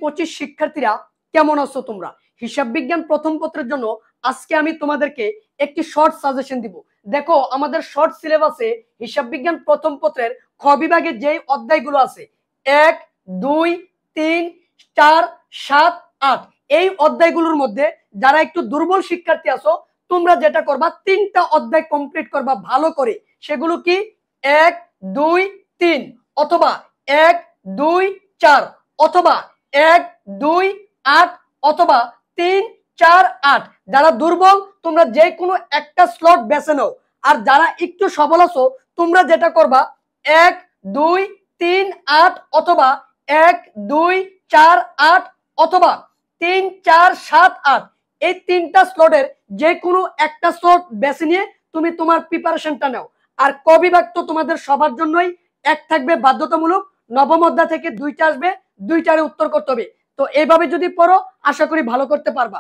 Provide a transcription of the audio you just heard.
25 শিক্ষার্থীরা কেমন আছো তোমরা? হিসাব বিজ্ঞান প্রথম পত্রের জন্য আজকে আমি তোমাদেরকে একটি শর্ট সাজেশন দিব। দেখো আমাদের শর্ট সিলেবাসে হিসাব বিজ্ঞান প্রথম পত্রের খ বিভাগে যে অধ্যায়গুলো আছে 1, 2, 3, 4, 7, 8 এই অধ্যায়গুলোর মধ্যে যারা একটু দুর্বল শিক্ষার্থী আছো তোমরা যেটা করবা 3টা অধ্যায় কমপ্লিট করবা ভালো করে। সেগুলো কি 1, 2, 3 অথবা 1, 2, 4 অথবা 1, 2, 8 অথবা 3, 4, 8। যারা দুর্বল তোমরা যে কোনো একটা স্লট বেছে নাও। আর যারা একটু সবল আছো তোমরা যেটা করবা 1, 2, 3, 8 অথবা 1, 2, 4, 8 অথবা 3, 4, 7, 8 এই 3টা স্লটের যে কোনো একটা স্লট বেছে নিয়ে তুমি তোমার প্রিপারেশনটা নাও। আর ক বিভাগ তো তোমাদের সবার জন্যই এক থাকবে বাধ্যতামূলক। নবম অধ্যায় থেকে 2টা আসবে, 2টারে উত্তর করতে হবে। তো এইভাবে যদি পড়ো আশা করি ভালো করতে পারবা।